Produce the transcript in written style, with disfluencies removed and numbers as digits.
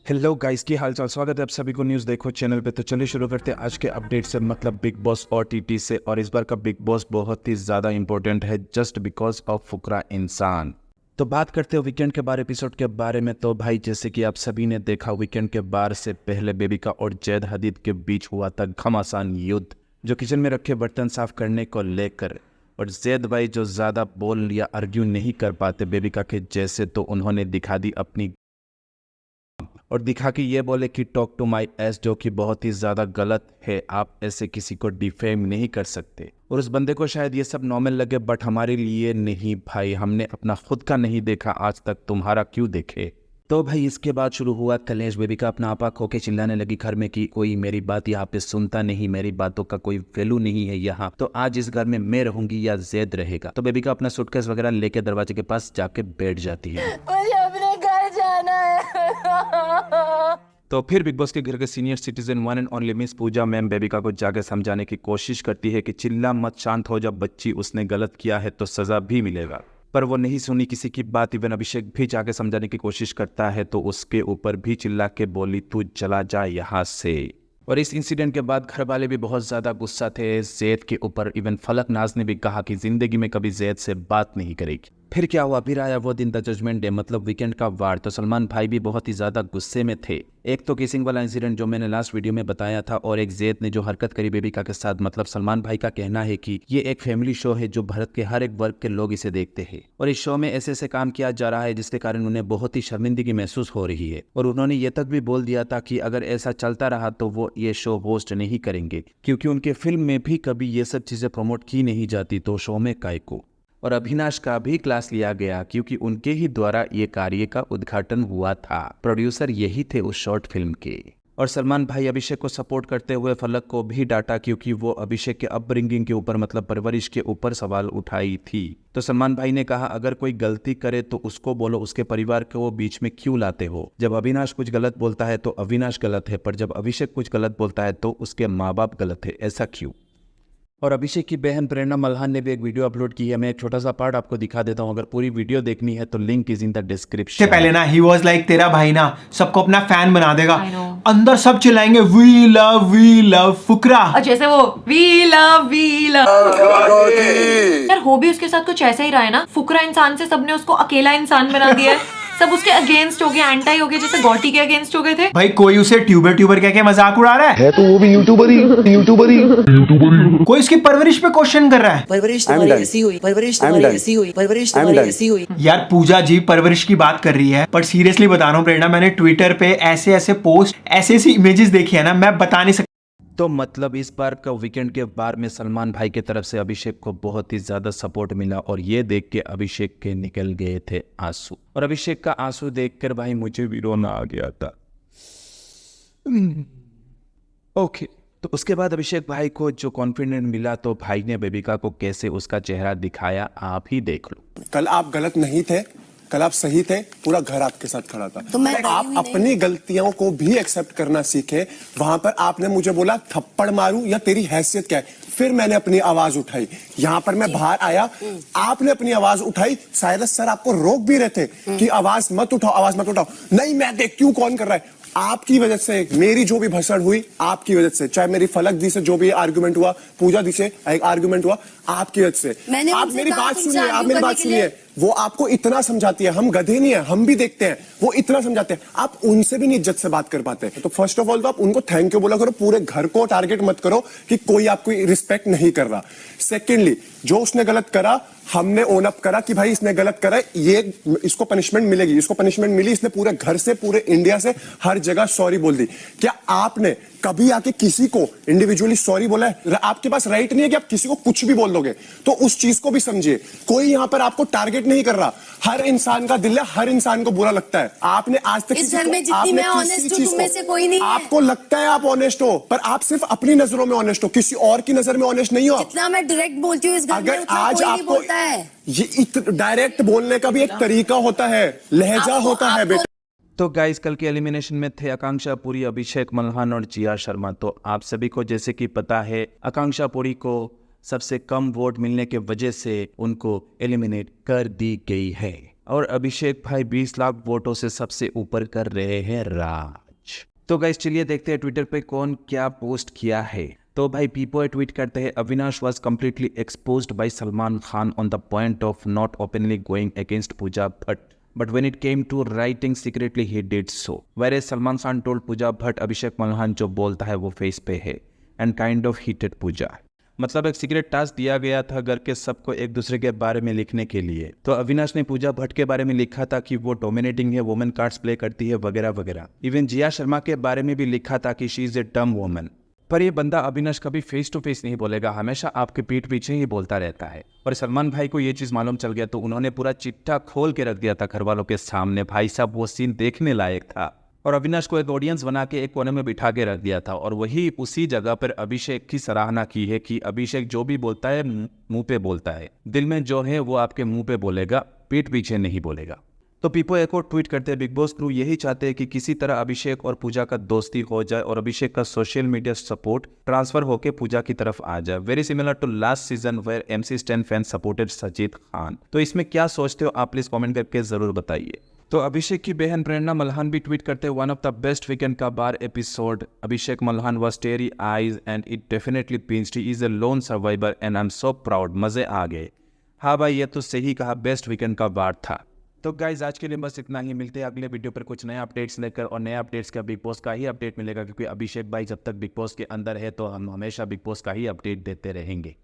Hello guys, की हालचाल। स्वागत है आप सभी को न्यूज़ देखो चैनल पे। तो चलिए शुरू करते हैं आज के अपडेट से, मतलब बिग बॉस ओटीटी से। और इस बार का बिग बॉस बहुत ही ज़्यादा इंपॉर्टेंट है जस्ट बिकॉज ऑफ फुकरा इंसान। तो बात करते हैं वीकेंड के बारे एपिसोड के बारे में। तो भाई जैसे कि आप सभी ने देखा, वीकेंड के बार से पहले बेबिका और जैद हदीद के बीच हुआ था घमासान युद्ध, जो किचन में रखे बर्तन साफ करने को लेकर। और जैद भाई जो ज़्यादा बोल या आर्ग्यू नहीं कर पाते बेबिका के जैसे, तो उन्होंने दिखा दी अपनी और दिखा कि ये बोले कि टॉक टू माई एस, जो कि बहुत ही ज़्यादा गलत है। आप ऐसे किसी को डिफेम नहीं कर सकते। और उस बंदे को शायद ये सब नॉर्मल लगे, बट हमारे लिए नहीं भाई। हमने अपना खुद का नहीं देखा आज तक, तुम्हारा क्यों देखे। तो भाई इसके बाद शुरू हुआ कलेश। बेबिका अपना आपा खो के चिल्लाने लगी घर में कि कोई मेरी बात यहाँ पे सुनता नहीं, मेरी बातों का कोई वैल्यू नहीं है यहाँ। तो आज इस घर में मैं रहूंगी या जैद रहेगा। तो बेबिका अपना सूटकेस वगैरह लेके दरवाजे के पास जाके बैठ जाती है। मुझे अपने घर जाना है। तो फिर बिग बॉस के घर के senior citizen one and only miss Pooja ma'am बेबिका को जाके समझाने की कोशिश करती है कि चिल्ला मत, शांत हो जा बच्ची, उसने गलत किया है तो सजा भी मिलेगा। पर वो नहीं सुनी किसी की बात। इवन अभिषेक भी जाके समझाने की कोशिश करता है तो उसके ऊपर भी चिल्ला के बोली तू चला जा यहाँ से। और इस इंसिडेंट के बाद घर वाले भी बहुत ज़्यादा गुस्सा थे जैद के ऊपर। इवन फलक नाज ने भी कहा कि जिंदगी में कभी जैद से बात नहीं करेगी। फिर क्या हुआ, फिर आया वो दिन, द जजमेंट डे, मतलब वीकेंड का वार। तो सलमान भाई भी बहुत ही ज़्यादा गुस्से में थे। एक तो किसिंग वाला इंसिडेंट जो मैंने लास्ट वीडियो में बताया था, और एक जैद ने जो हरकत करी बेबिका के साथ। मतलब सलमान भाई का कहना है कि ये एक फैमिली शो है जो भारत के हर एक वर्ग के लोग इसे देखते हैं, और इस शो में ऐसे ऐसे काम किया जा रहा है जिसके कारण उन्हें बहुत ही शर्मिंदगी महसूस हो रही है। और उन्होंने ये तक भी बोल दिया था कि अगर ऐसा चलता रहा तो वो ये शो होस्ट नहीं करेंगे, क्योंकि उनके फिल्म में भी कभी ये सब चीज़ें प्रमोट की नहीं जाती, तो शो में काय को। और अविनाश का भी क्लास लिया गया क्योंकि उनके ही द्वारा ये कार्य का उद्घाटन हुआ था। प्रोड्यूसर यही थे उस शॉर्ट फिल्म के। और सलमान भाई अभिषेक को सपोर्ट करते हुए फलक को भी डांटा, क्योंकि वो अभिषेक के अपब्रिंगिंग के ऊपर, मतलब परवरिश के ऊपर सवाल उठाई थी। तो सलमान भाई ने कहा अगर कोई गलती करे तो उसको बोलो, उसके परिवार को वो बीच में क्यों लाते हो। जब अविनाश कुछ गलत बोलता है तो अविनाश गलत है, पर जब अभिषेक कुछ गलत बोलता है तो उसके माँ बाप गलत है, ऐसा क्यों। और अभिषेक की बहन प्रेरणा मल्हान ने भी एक वीडियो अपलोड की है। मैं एक छोटा सा पार्ट आपको दिखा देता हूं, अगर पूरी वीडियो देखनी है तो link is in the description. से पहले ना ही वॉज लाइक तेरा भाई ना सबको अपना फैन बना देगा। I know. अंदर सब चिल्लाएंगे वी लव फुकरा। और जैसे वो वी लव यार, हो भी उसके साथ कुछ ऐसा ही रहा है ना। फुकरा इंसान से सबने उसको अकेला इंसान बना दिया है। सब उसके अगेंस्ट हो गए, एंटी हो गए, जैसे गौटी के अगेंस्ट हो गए थे। भाई कोई उसे ट्यूबर कह के मजाक उड़ा रहा है तो वो भी यूट्यूबर ही कोई इसकी परवरिश पे क्वेश्चन कर रहा है। परवरिश तुम्हारी ऐसी हुई, परवरिश तुम्हारी ऐसी हुई, परवरिश तुम्हारी ऐसी हुई। यार पूजा जी परवरिश की बात कर रही है, पर सीरियसली बता रहा हूँ प्रेरणा, मैंने ट्विटर पे ऐसे ऐसे पोस्ट, ऐसे ऐसी इमेजेस देखी है ना, मैं बता नहीं सकता। तो मतलब इस बार का वीकेंड के बार में सलमान भाई की तरफ से अभिषेक को बहुत ही ज्यादा सपोर्ट मिला, और ये देख के अभिषेक के निकल गए थे आंसू। और अभिषेक का आंसू देखकर भाई मुझे भी रोना आ गया था। ओके, तो उसके बाद अभिषेक भाई को जो कॉन्फिडेंट मिला, तो भाई ने बेबिका को कैसे उसका चेहरा दिखाया, आप ही देख लो। कल आप गलत नहीं थे, कल आप सही थे, पूरा घर आपके साथ खड़ा था। तो मैं आप अपनी गलतियों को भी एक्सेप्ट करना सीखे। वहां पर आपने मुझे बोला थप्पड़ मारूं या तेरी हैसियत क्या है, फिर मैंने अपनी आवाज उठाई। यहाँ पर मैं बाहर आया, आपने अपनी आवाज उठाई। शायद सर आपको रोक भी रहे थे कि आवाज मत उठाओ, आवाज मत उठाओ। नहीं, मैं देख क्यों कौन कर रहा है। आपकी वजह से मेरी जो भी भसड़ हुई, आपकी वजह से, चाहे मेरी फलक दी से जो भी आर्गुमेंट हुआ, पूजा दी से एक आर्गुमेंट हुआ, आपकी वजह से। आप मेरी बात सुनिए, आप मेरी बात सुनिए। वो आपको इतना समझाती है, हम गधे नहीं है, हम भी देखते हैं, वो इतना समझाते हैं, आप उनसे भी नहीं इज्जत से बात कर पाते। तो फर्स्ट ऑफ ऑल तो आप उनको थैंक यू बोला करो, पूरे घर को टारगेट मत करो कि कोई आपको रिस्पेक्ट नहीं कर रहा। सेकेंडली, जो उसने गलत करा, हमने ओन अप करा कि भाई इसने गलत करा, ये इसको पनिशमेंट मिलेगी। इसको पनिशमेंट मिली, इसने पूरे घर से, पूरे इंडिया से, हर जगह सॉरी बोल दी। क्या आपने कभी आके किसी को इंडिविजुअली सॉरी बोला है? आपके पास राइट नहीं है कि आप किसी को कुछ भी बोल दोगे, तो उस चीज को भी समझिए। कोई यहां पर आपको टारगेट नहीं कर रहा। हर इंसान का दिल है, हर इंसान को बुरा लगता है। आपने आज तक इस घर में जितनी मैं ऑनेस्ट हूं, तुम में से कोई नहीं है। आपको लगता है आप ऑनेस्ट हो, पर आप सिर्फ अपनी नजरों में ऑनेस्ट हो, किसी और की नजर में ऑनेस्ट नहीं हो। जितना मैं डायरेक्ट बोलती हूँ इस घर में, अगर उतना आज कोई नहीं आपको बोलता है। ये डायरेक्ट बोलने का भी एक तरीका होता है, लहजा होता है बेटा। तो गाइस, कल के एलिमिनेशन में थे आकांक्षा पुरी, अभिषेक मल्हान और जिया शर्मा। तो आप सभी को जैसे कि पता है, आकांक्षा पुरी को सबसे कम वोट मिलने के वजह से उनको एलिमिनेट कर दी गई है। और अभिषेक भाई 20 लाख वोटों से सबसे ऊपर कर रहे हैं राज। तो गाइस चलिए देखते हैं ट्विटर पे कौन क्या पोस्ट किया है। तो भाई पीपो ट्वीट करते हैं, Avinash was completely exposed by Salman Khan on the point of not openly going against Pooja Bhatt, but when it came to writing secretly he did so, whereas Salman Khan told Pooja Bhatt अभिषेक मल्हान जो बोलता है वो फेस पे है and kind of heated पूजा। मतलब एक secret task दिया गया था घर के सबको एक दूसरे के बारे में लिखने के लिए, तो अविनाश ने पूजा भट्ट के बारे में लिखा था कि वो डोमिनेटिंग है, वुमेन कार्ड्स प्ले करती है वगैरह वगैरह। इवन जिया शर्मा के बारे में भी लिखा था कि शी इज ए डम वुमन। पर ये बंदा अविनाश कभी फेस टू फेस नहीं बोलेगा, हमेशा आपके पीठ पीछे ही बोलता रहता है। और सलमान भाई को ये चीज मालूम चल गया तो उन्होंने पूरा चिट्ठा खोल के रख दिया था घर वालों के सामने। भाई साहब वो सीन देखने लायक था। और अविनाश को एक ऑडियंस बना के एक कोने में बिठा के रख दिया था और वही उसी जगह पर अभिषेक की सराहना की है कि अभिषेक जो भी बोलता है मुंह पे बोलता है, दिल में जो है वो आपके मुंह पे बोलेगा, पीठ पीछे नहीं बोलेगा। तो पीपो एक और ट्वीट करते हैं, बिग बॉस क्रू यही चाहते हैं कि किसी तरह अभिषेक और पूजा का दोस्ती हो जाए और अभिषेक का सोशल मीडिया सपोर्ट ट्रांसफर होकर पूजा की तरफ आ जाए, very similar to last season where MC Stan fans supported Sajid Khan. तो इसमें क्या सोचते हो आप प्लीज कमेंट करके जरूर बताइए। तो अभिषेक की बहन प्रेरणा मल्हान भी ट्वीट करते हैं, one of the best weekend का बार episode, Abhishek Malhan was teary eyes and it definitely pinched, he is a lone survivor and I am so proud, मजे आ गए। हाँ भाई ये तो सही कहा, बेस्ट वीकेंड का बार था। तो गाइज आज के लिए बस इतना ही, मिलते हैं अगले वीडियो पर कुछ नए अपडेट्स लेकर। और नए अपडेट्स का बिग बॉस का ही अपडेट मिलेगा क्योंकि अभिषेक भाई जब तक बिग बॉस के अंदर है तो हम हमेशा बिग बॉस का ही अपडेट देते रहेंगे।